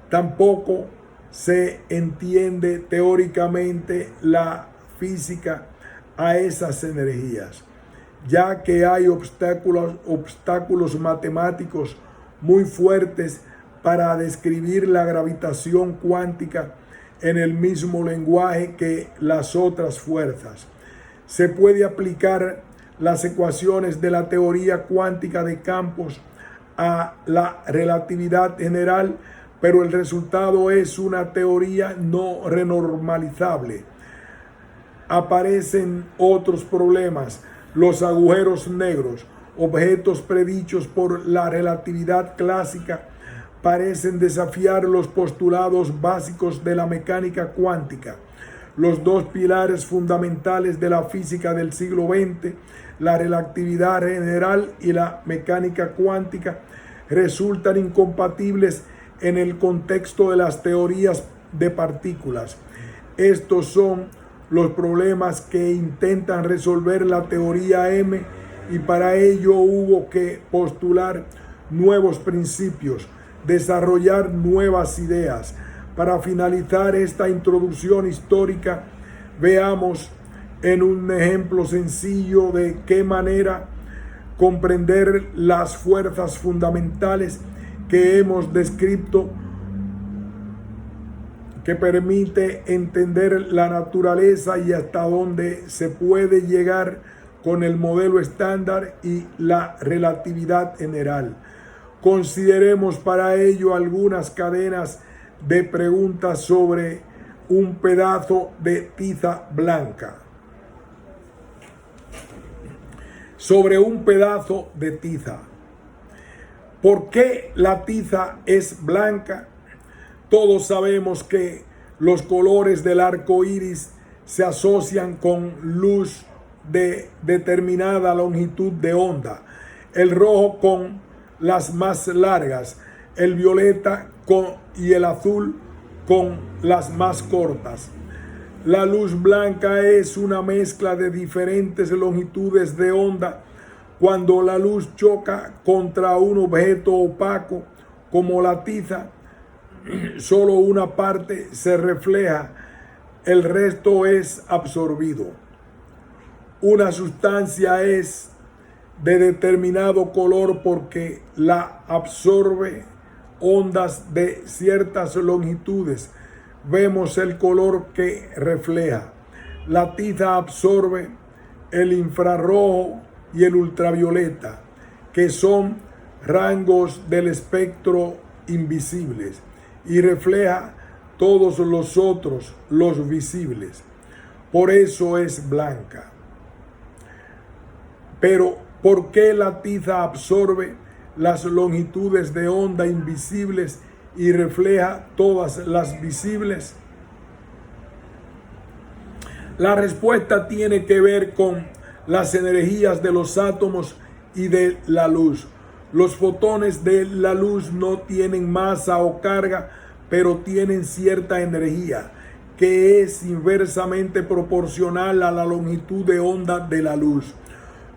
Tampoco se entiende teóricamente la física a esas energías, ya que hay obstáculos matemáticos muy fuertes para describir la gravitación cuántica en el mismo lenguaje que las otras fuerzas. Se puede aplicar las ecuaciones de la teoría cuántica de campos a la relatividad general, pero el resultado es una teoría no renormalizable. Aparecen otros problemas: los agujeros negros, objetos predichos por la relatividad clásica, parecen desafiar los postulados básicos de la mecánica cuántica. Los dos pilares fundamentales de la física del siglo XX, la relatividad general y la mecánica cuántica, resultan incompatibles en el contexto de las teorías de partículas. Estos son los problemas que intentan resolver la teoría M, y para ello hubo que postular nuevos principios, desarrollar nuevas ideas. Para finalizar esta introducción histórica, veamos en un ejemplo sencillo de qué manera comprender las fuerzas fundamentales que hemos descrito, que permite entender la naturaleza y hasta dónde se puede llegar con el modelo estándar y la relatividad general. Consideremos para ello algunas cadenas de preguntas sobre un pedazo de tiza blanca. Sobre un pedazo de tiza. ¿Por qué la tiza es blanca? Todos sabemos que los colores del arco iris se asocian con luz de determinada longitud de onda. El rojo con las más largas, el violeta y el azul con las más cortas. La luz blanca es una mezcla de diferentes longitudes de onda. Cuando la luz choca contra un objeto opaco como la tiza, solo una parte se refleja, el resto es absorbido. Una sustancia es de determinado color porque la absorbe ondas de ciertas longitudes. Vemos el color que refleja. La tiza absorbe el infrarrojo y el ultravioleta, que son rangos del espectro invisibles, y refleja todos los otros, los visibles. Por eso es blanca. Pero, ¿por qué la tiza absorbe las longitudes de onda invisibles y refleja todas las visibles? La respuesta tiene que ver con las energías de los átomos y de la luz. Los fotones de la luz no tienen masa o carga, pero tienen cierta energía que es inversamente proporcional a la longitud de onda de la luz.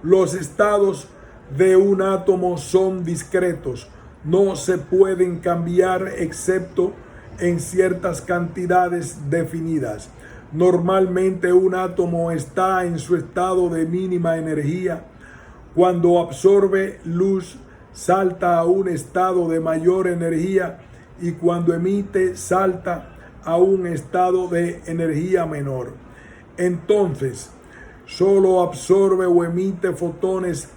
Los estados de un átomo son discretos, no se pueden cambiar excepto en ciertas cantidades definidas. Normalmente un átomo está en su estado de mínima energía. Cuando absorbe luz, salta a un estado de mayor energía, y cuando emite, salta a un estado de energía menor. Entonces, solo absorbe o emite fotones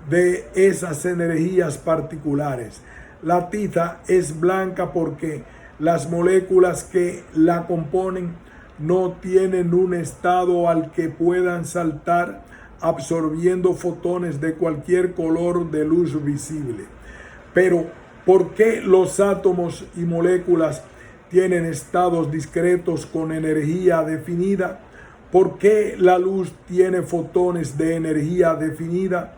de esas energías particulares. La tiza es blanca porque las moléculas que la componen no tienen un estado al que puedan saltar absorbiendo fotones de cualquier color de luz visible. Pero, ¿por qué los átomos y moléculas tienen estados discretos con energía definida? ¿Por qué la luz tiene fotones de energía definida?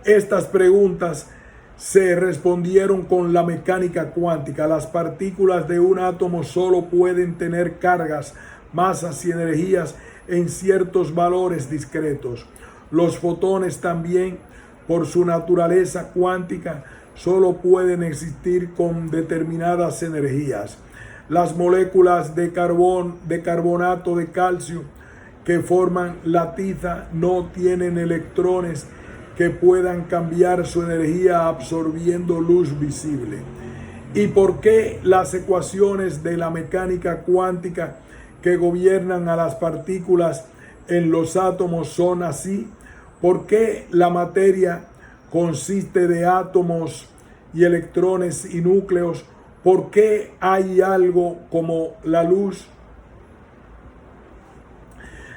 Estas preguntas se respondieron con la mecánica cuántica. Las partículas de un átomo solo pueden tener cargas, masas y energías en ciertos valores discretos. Los fotones también, por su naturaleza cuántica, solo pueden existir con determinadas energías. Las moléculas de carbonato de calcio que forman la tiza no tienen electrones que puedan cambiar su energía absorbiendo luz visible. ¿Y por qué las ecuaciones de la mecánica cuántica que gobiernan a las partículas en los átomos son así? ¿Por qué la materia consiste de átomos y electrones y núcleos? ¿Por qué hay algo como la luz?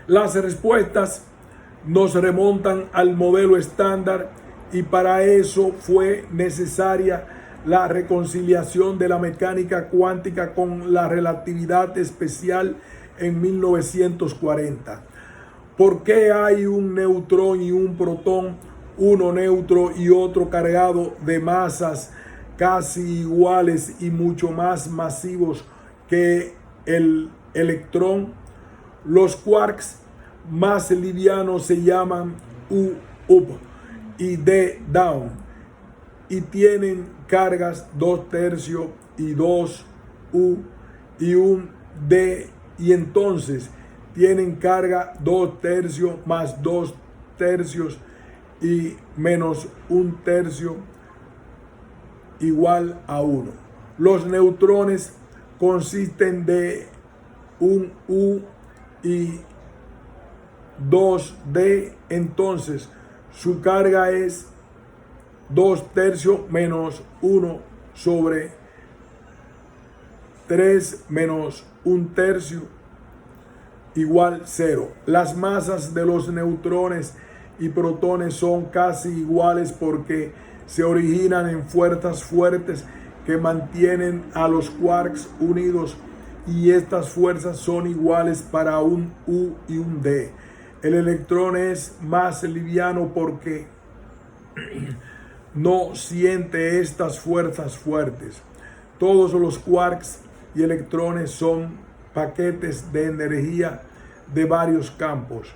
Las respuestas nos remontan al modelo estándar, y para eso fue necesaria la reconciliación de la mecánica cuántica con la relatividad especial en 1940. ¿Por qué hay un neutrón y un protón, uno neutro y otro cargado de masas casi iguales y mucho más masivos que el electrón? Los quarks más livianos se llaman U up y D down y tienen cargas 2/3 y 2 U y un D, y entonces tienen carga 2/3 más 2/3 y menos 1/3 igual a 1. Los neutrones consisten de un U y 2D, entonces su carga es 2/3 menos 1 sobre 3 menos 1/3 igual 0. Las masas de los neutrones y protones son casi iguales porque se originan en fuerzas fuertes que mantienen a los quarks unidos, y estas fuerzas son iguales para un U y un D. El electrón es más liviano porque no siente estas fuerzas fuertes. Todos los quarks y electrones son paquetes de energía de varios campos,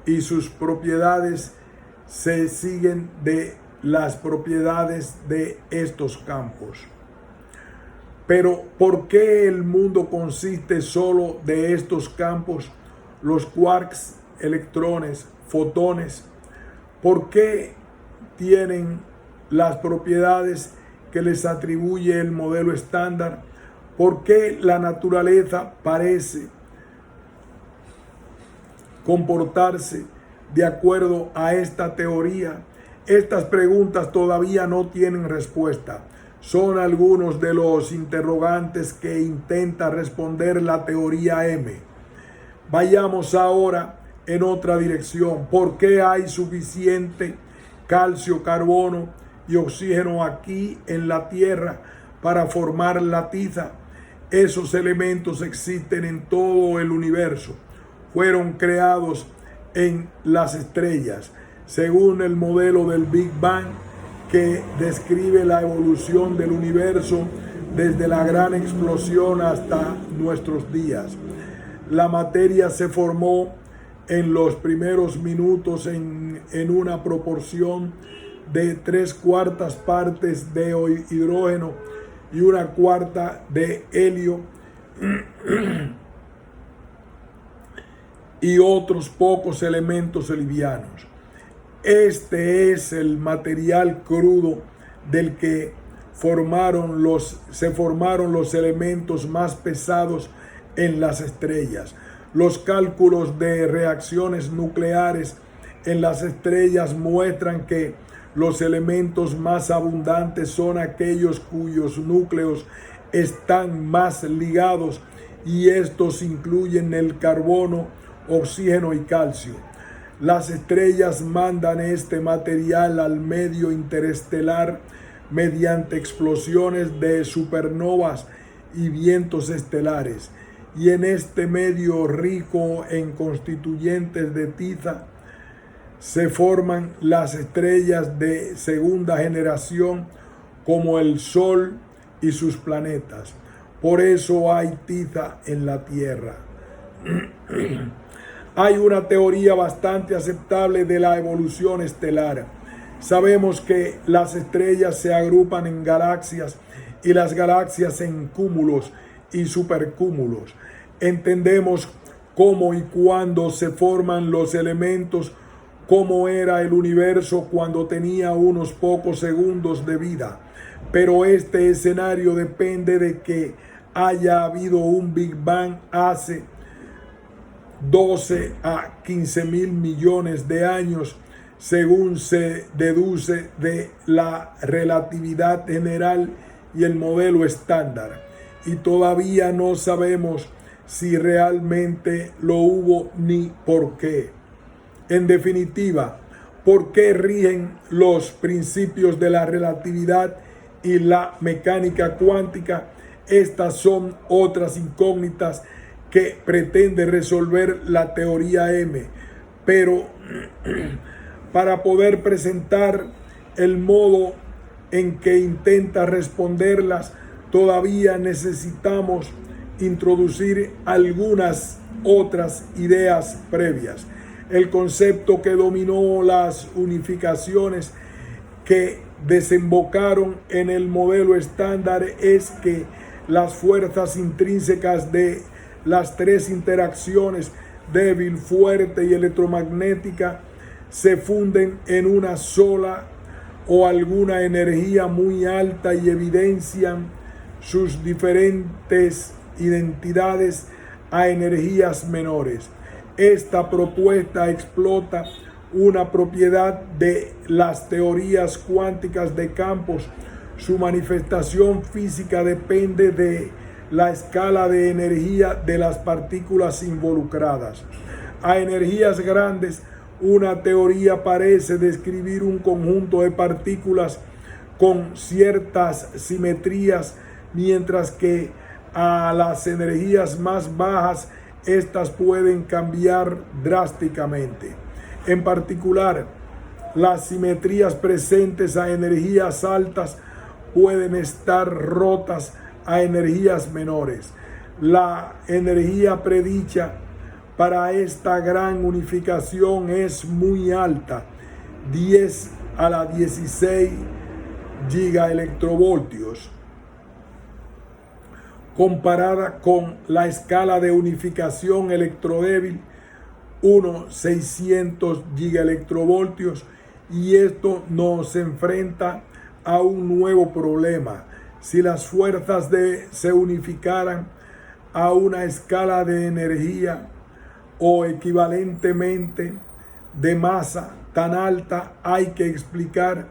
y sus propiedades se siguen de las propiedades de estos campos. Pero ¿por qué el mundo consiste solo de estos campos? Los quarks, electrones, fotones, ¿por qué tienen las propiedades que les atribuye el modelo estándar? ¿Por qué la naturaleza parece comportarse de acuerdo a esta teoría? Estas preguntas todavía no tienen respuesta. Son algunos de los interrogantes que intenta responder la teoría M. Vayamos ahora en otra dirección. ¿Por qué hay suficiente calcio, carbono y oxígeno aquí en la Tierra para formar la tiza? Esos elementos existen en todo el universo. Fueron creados en las estrellas, según el modelo del Big Bang, que describe la evolución del universo desde la gran explosión hasta nuestros días. La materia se formó en los primeros minutos en una proporción de 3/4 partes de hidrógeno y 1/4 de helio y otros pocos elementos livianos. Este es el material crudo del que se formaron los elementos más pesados en las estrellas. Los cálculos de reacciones nucleares en las estrellas muestran que los elementos más abundantes son aquellos cuyos núcleos están más ligados, y estos incluyen el carbono, oxígeno y calcio. Las estrellas mandan este material al medio interestelar mediante explosiones de supernovas y vientos estelares, y en este medio rico en constituyentes de tiza se forman las estrellas de segunda generación como el Sol y sus planetas. Por eso hay tiza en la Tierra. Hay una teoría bastante aceptable de la evolución estelar. Sabemos que las estrellas se agrupan en galaxias y las galaxias en cúmulos y supercúmulos. Entendemos cómo y cuándo se forman los elementos, cómo era el universo cuando tenía unos pocos segundos de vida. Pero este escenario depende de que haya habido un Big Bang hace 12 a 15 mil millones de años, según se deduce de la relatividad general y el modelo estándar. Y todavía no sabemos si realmente lo hubo ni por qué. En definitiva, ¿por qué rigen los principios de la relatividad y la mecánica cuántica? Estas son otras incógnitas que pretende resolver la teoría M, pero para poder presentar el modo en que intenta responderlas, todavía necesitamos introducir algunas otras ideas previas. El concepto que dominó las unificaciones que desembocaron en el modelo estándar es que las fuerzas intrínsecas de las tres interacciones, débil, fuerte y electromagnética, se funden en una sola o alguna energía muy alta y evidencian sus diferentes identidades a energías menores. Esta propuesta explota una propiedad de las teorías cuánticas de campos. Su manifestación física depende de la escala de energía de las partículas involucradas. A energías grandes, una teoría parece describir un conjunto de partículas con ciertas simetrías, mientras que a las energías más bajas, estas pueden cambiar drásticamente. En particular, las simetrías presentes a energías altas pueden estar rotas a energías menores. La energía predicha para esta gran unificación es muy alta, 10 a la 16 gigaelectrovoltios, comparada con la escala de unificación electrodébil 600 gigaelectrovoltios, y esto nos enfrenta a un nuevo problema. Si las fuerzas se unificaran a una escala de energía o equivalentemente de masa tan alta, hay que explicar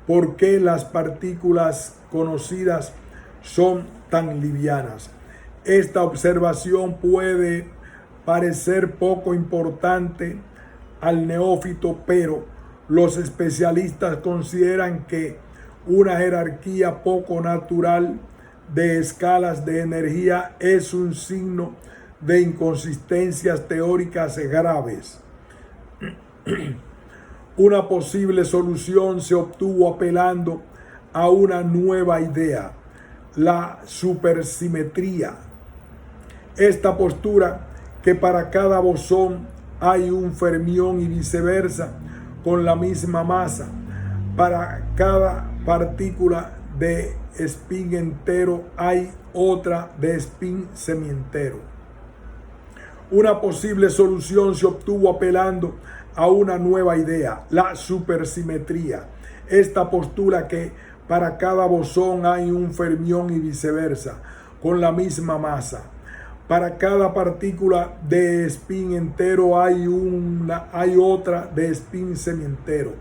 por qué las partículas conocidas son tan livianas. Esta observación puede parecer poco importante al neófito, pero los especialistas consideran que una jerarquía poco natural de escalas de energía es un signo de inconsistencias teóricas graves. Una posible solución se obtuvo apelando a una nueva idea, la supersimetría. Esta postura, que para cada bosón hay un fermión y viceversa con la misma masa, para cada partícula de spin entero hay otra de spin semientero. Una posible solución se obtuvo apelando a una nueva idea, la supersimetría. Esta postula que para cada bosón hay un fermión y viceversa con la misma masa. Para cada partícula de spin entero hay otra de spin semientero.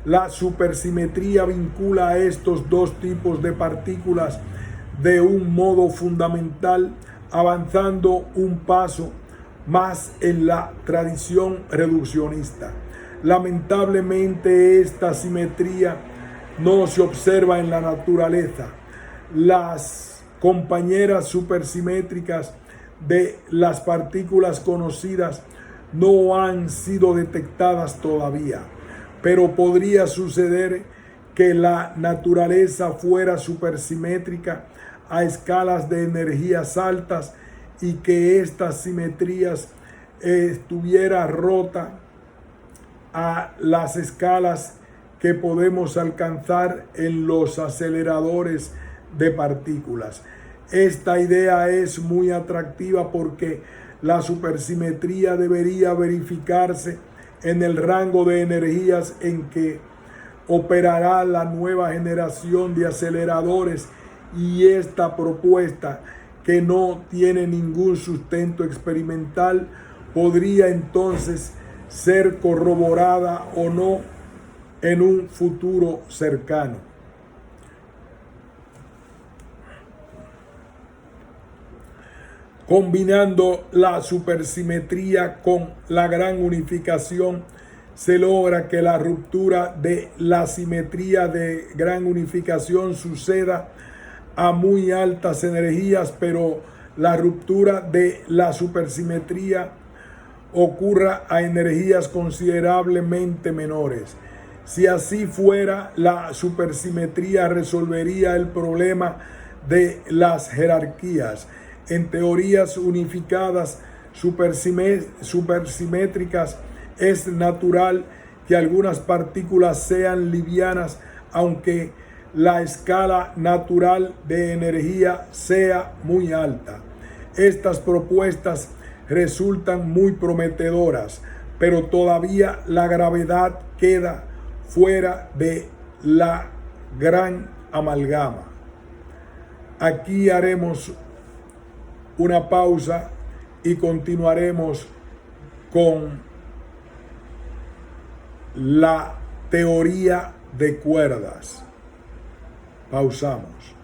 La supersimetría vincula a estos dos tipos de partículas de un modo fundamental, avanzando un paso más en la tradición reduccionista. Lamentablemente, esta simetría no se observa en la naturaleza. Las compañeras supersimétricas de las partículas conocidas no han sido detectadas todavía, pero podría suceder que la naturaleza fuera supersimétrica a escalas de energías altas y que estas simetrías estuviera rota a las escalas que podemos alcanzar en los aceleradores de partículas. Esta idea es muy atractiva porque la supersimetría debería verificarse en el rango de energías en que operará la nueva generación de aceleradores, y esta propuesta, que no tiene ningún sustento experimental, podría entonces ser corroborada o no en un futuro cercano. Combinando la supersimetría con la gran unificación, se logra que la ruptura de la simetría de gran unificación suceda a muy altas energías, pero la ruptura de la supersimetría ocurra a energías considerablemente menores. Si así fuera, la supersimetría resolvería el problema de las jerarquías. En teorías unificadas supersimétricas es natural que algunas partículas sean livianas, aunque la escala natural de energía sea muy alta. Estas propuestas resultan muy prometedoras, pero todavía la gravedad queda fuera de la gran amalgama. Aquí haremos una pausa y continuaremos con la teoría de cuerdas. Pausamos.